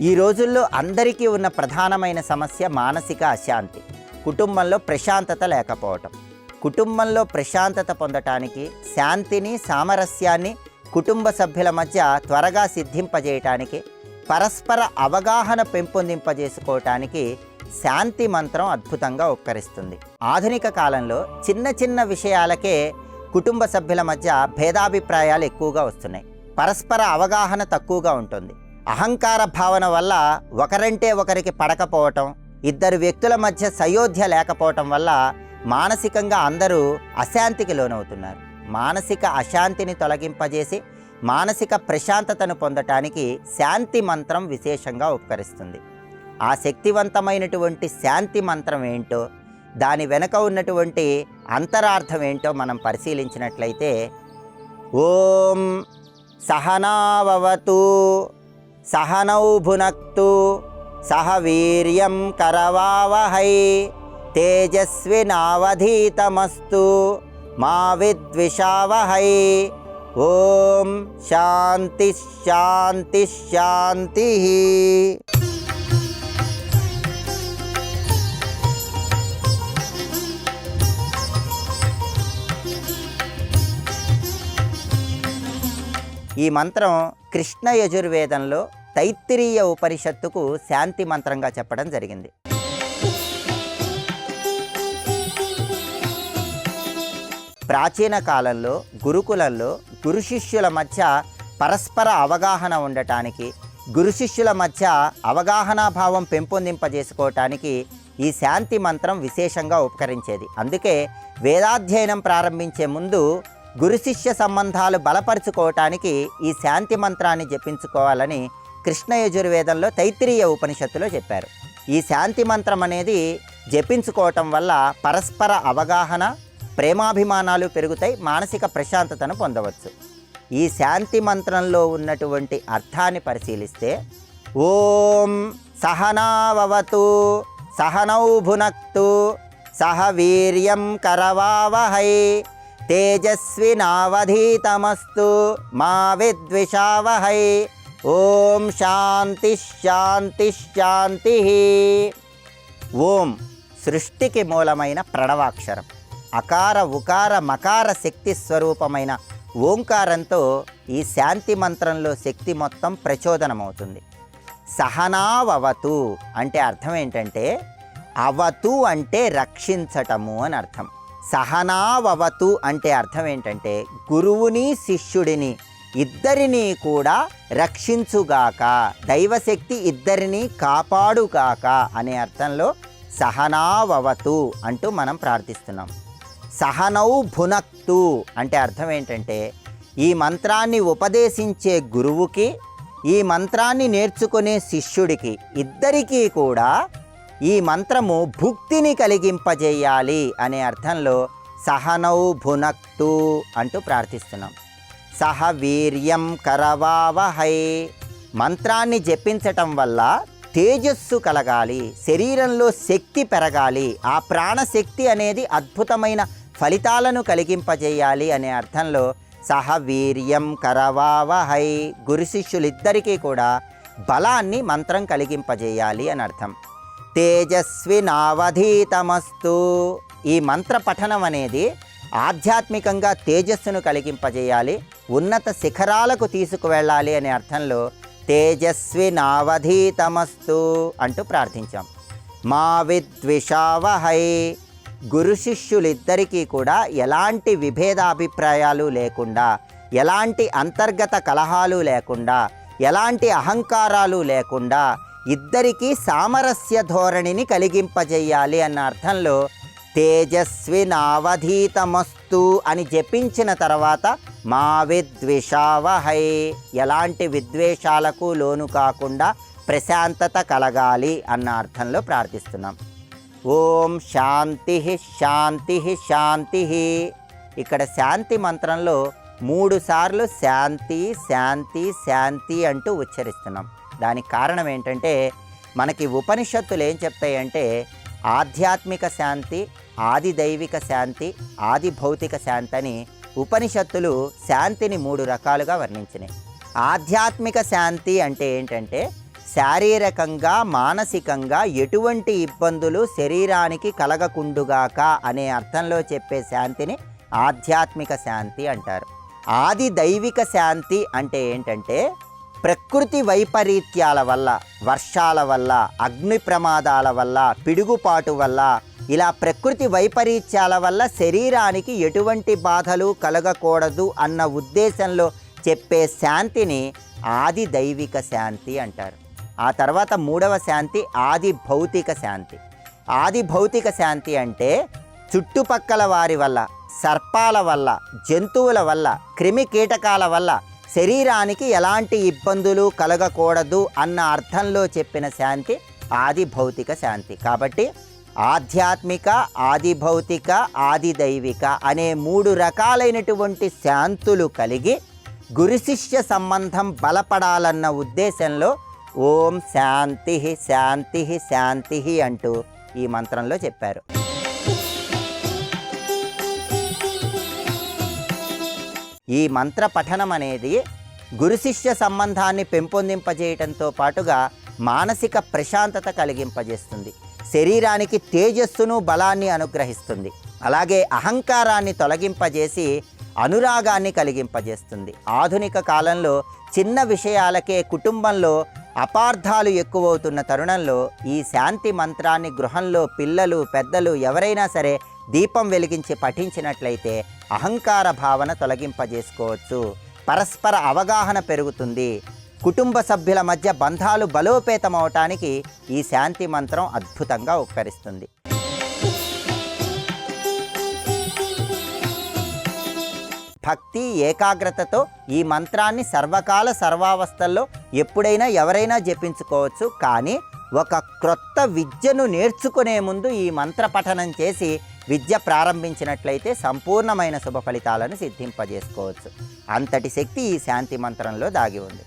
ఈ రోజుల్లో అందరికీ ఉన్న ప్రధానమైన సమస్య మానసిక అశాంతి, కుటుంబంలో ప్రశాంతత లేకపోవటం. కుటుంబంలో ప్రశాంతత పొందటానికి, శాంతిని, సామరస్యాన్ని కుటుంబ సభ్యుల మధ్య త్వరగా సిద్ధింపజేయటానికి, పరస్పర అవగాహన పెంపొందింపజేసుకోవటానికి శాంతి మంత్రం అద్భుతంగా ఉపకరిస్తుంది. ఆధునిక కాలంలో చిన్న చిన్న విషయాలకే కుటుంబ సభ్యుల మధ్య భేదాభిప్రాయాలు ఎక్కువగా వస్తున్నాయి. పరస్పర అవగాహన తక్కువగా ఉంటుంది. అహంకార భావన వల్ల ఒకరంటే ఒకరికి పడకపోవటం, ఇద్దరు వ్యక్తుల మధ్య సయోధ్య లేకపోవటం వల్ల మానసికంగా అందరూ అశాంతికి లోనవుతున్నారు. మానసిక అశాంతిని తొలగింపజేసి మానసిక ప్రశాంతతను పొందటానికి శాంతి మంత్రం విశేషంగా ఉపకరిస్తుంది. ఆ శక్తివంతమైనటువంటి శాంతి మంత్రం ఏంటో, దాని వెనుక ఉన్నటువంటి అంతరార్థం ఏంటో మనం పరిశీలించినట్లయితే, ఓం సహనావవతు సహనౌ భునక్తు సహ వీర్యం కరవావహై తేజస్వినావధీతమస్తు మా విద్విషావహై. ఓం శాంతి శాంతి శాంతి. ఈ మంత్రం కృష్ణ యజుర్వేదంలో తైత్తిరీయ ఉపనిషత్తుకు శాంతి మంత్రంగా చెప్పడం జరిగింది. ప్రాచీన కాలంలో గురుకులంలో గురు శిష్యుల మధ్య పరస్పర అవగాహన ఉండటానికి, గురు శిష్యుల మధ్య అవగాహనాభావం పెంపొందింపజేసుకోవటానికి ఈ శాంతి మంత్రం విశేషంగా ఉపకరించేది. అందుకే వేదాధ్యయనం ప్రారంభించే ముందు గురు శిష్య సంబంధాలు బలపరుచుకోవటానికి ఈ శాంతి మంత్రాన్ని జపించుకోవాలని కృష్ణ యజుర్వేదంలో తైత్తిరీయ ఉపనిషత్తులో చెప్పారు. ఈ శాంతి మంత్రం అనేది జపించుకోవటం వల్ల పరస్పర అవగాహన, ప్రేమాభిమానాలు పెరుగుతాయి, మానసిక ప్రశాంతతను పొందవచ్చు. ఈ శాంతి మంత్రంలో ఉన్నటువంటి అర్థాన్ని పరిశీలిస్తే, ఓం సహనావవతు సహనౌ భునక్తు సహ వీర్యం కరవావహై తేజస్వినావధీతమస్తు మా విద్విషావహై. ఓం శాంతి శాంతి శాంతి. ఓం సృష్టికి మూలమైన ప్రణవాక్షరం. అకార ఉకార మకార శక్తి స్వరూపమైన ఓంకారంతో ఈ శాంతి మంత్రంలో శక్తి మొత్తం ప్రచోదనమవుతుంది. సహనావవతు అంటే అర్థం ఏంటంటే, అవతు అంటే రక్షించటము అని అర్థం. సహనావవతు అంటే అర్థం ఏంటంటే, గురువుని శిష్యుడిని ఇద్దరినీ కూడా రక్షించుగాక, దైవశక్తి ఇద్దరినీ కాపాడుగాక అనే అర్థంలో సహనావవతు అంటూ మనం ప్రార్థిస్తున్నాం. సహనౌ భునక్తు అంటే అర్థం ఏంటంటే, ఈ మంత్రాన్ని ఉపదేశించే గురువుకి, ఈ మంత్రాన్ని నేర్చుకునే శిష్యుడికి ఇద్దరికీ కూడా ఈ మంత్రము భుక్తిని కలిగింపజేయాలి అనే అర్థంలో సహనౌ భునక్తు అంటూ ప్రార్థిస్తున్నాం. సహ వీర్యం కరవావహై. మంత్రాన్ని జపించటం వల్ల తేజస్సు కలగాలి, శరీరంలో శక్తి పెరగాలి, ఆ ప్రాణశక్తి అనేది అద్భుతమైన ఫలితాలను కలిగింపజేయాలి అనే అర్థంలో సహ వీర్యం కరవావహై. గురు శిష్యులిద్దరికీ కూడా బలాన్ని మంత్రం కలిగింపజేయాలి అని అర్థం. తేజస్వినావధీతమస్తు. ఈ మంత్ర పఠనం అనేది ఆధ్యాత్మికంగా తేజస్సును కలిగింపజేయాలి, ఉన్నత శిఖరాలకు తీసుకువెళ్ళాలి అనే అర్థంలో తేజస్వినావధీతమస్తు అంటూ ప్రార్థించాం. మా విద్విషావహై. గురు శిష్యులిద్దరికీ కూడా ఎలాంటి విభేదాభిప్రాయాలు లేకుండా, ఎలాంటి అంతర్గత కలహాలు లేకుండా, ఎలాంటి అహంకారాలు లేకుండా ఇద్దరికీ సామరస్య ధోరణిని కలిగింపజేయాలి అన్న అర్థంలో తేజస్వినావధీతమస్తు అని జపించిన తర్వాత మా విద్విషావహై. ఎలాంటి విద్వేషాలకు లోను కాకుండా ప్రశాంతత కలగాలి అన్న అర్థంలో ప్రార్థిస్తున్నాం. ఓం శాంతి శాంతి శాంతి. ఇక్కడ శాంతి మంత్రంలో 3 సార్లు శాంతి శాంతి శాంతి అంటూ ఉచ్చరిస్తున్నాం. దానికి కారణం ఏంటంటే, మనకి ఉపనిషత్తులు ఏం చెప్తాయంటే, ఆధ్యాత్మిక శాంతి, ఆది దైవిక శాంతి, ఆది భౌతిక శాంతి అని ఉపనిషత్తులు శాంతిని 3 రకాలుగా వర్ణించినాయి. ఆధ్యాత్మిక శాంతి అంటే ఏంటంటే, శారీరకంగా మానసికంగా ఎటువంటి ఇబ్బందులు శరీరానికి కలగకుండుగాక అనే అర్థంలో చెప్పే శాంతిని ఆధ్యాత్మిక శాంతి అంటారు. ఆది దైవిక శాంతి అంటే ఏంటంటే ప్రకృతి వైపరీత్యాల వల్ల, వర్షాల వల్ల, అగ్ని ప్రమాదాల వల్ల, పిడుగుపాటు వల్ల, ఇలా ప్రకృతి వైపరీత్యాల వల్ల శరీరానికి ఎటువంటి బాధలు కలగకూడదు అన్న ఉద్దేశంలో చెప్పే శాంతిని ఆది దైవిక శాంతి అంటారు. ఆ తర్వాత మూడవ శాంతి ఆది భౌతిక శాంతి. ఆది భౌతిక శాంతి అంటే చుట్టుపక్కల వారి వల్ల, సర్పాల వల్ల, జంతువుల వల్ల, క్రిమి కీటకాల వల్ల శరీరానికి ఎలాంటి ఇబ్బందులు కలగకూడదు అన్న అర్థంలో చెప్పిన శాంతి ఆది భౌతిక శాంతి. కాబట్టి ఆధ్యాత్మిక, ఆది భౌతిక, ఆది దైవిక అనే 3 రకాలైనటువంటి శాంతులు కలిగి గురు శిష్య సంబంధం బలపడాలన్న ఉద్దేశంలో ఓం శాంతి శాంతి శాంతి అంటూ ఈ మంత్రంలో చెప్పారు. ఈ మంత్ర పఠనం అనేది గురు శిష్య సంబంధాన్ని పెంపొందింపజేయటంతో పాటుగా మానసిక ప్రశాంతత కలిగింపజేస్తుంది, శరీరానికి తేజస్సును బలాన్ని అనుగ్రహిస్తుంది, అలాగే అహంకారాన్ని తొలగింపజేసి అనురాగాన్ని కలిగింపజేస్తుంది. ఆధునిక కాలంలో చిన్న విషయాలకే కుటుంబంలో అపార్థాలు ఎక్కువవుతున్న తరుణంలో ఈ శాంతి మంత్రాన్ని గృహంలో పిల్లలు, పెద్దలు ఎవరైనా సరే దీపం వెలిగించి పఠించినట్లయితే అహంకార భావన తొలగింపజేసుకోవచ్చు, పరస్పర అవగాహన పెరుగుతుంది, కుటుంబ సభ్యుల మధ్య బంధాలు బలోపేతమవటానికి ఈ శాంతి మంత్రం అద్భుతంగా ఉపకరిస్తుంది. భక్తి ఏకాగ్రతతో ఈ మంత్రాన్ని సర్వకాల సర్వావస్థల్లో ఎప్పుడైనా ఎవరైనా జపించుకోవచ్చు. కానీ ఒక క్రొత్త విద్యను నేర్చుకునే ముందు ఈ మంత్ర పఠనం చేసి విద్య ప్రారంభించినట్లయితే సంపూర్ణమైన శుభ ఫలితాలను సిద్ధింపజేసుకోవచ్చు. అంతటి శక్తి ఈ శాంతి మంత్రంలో దాగి ఉంది.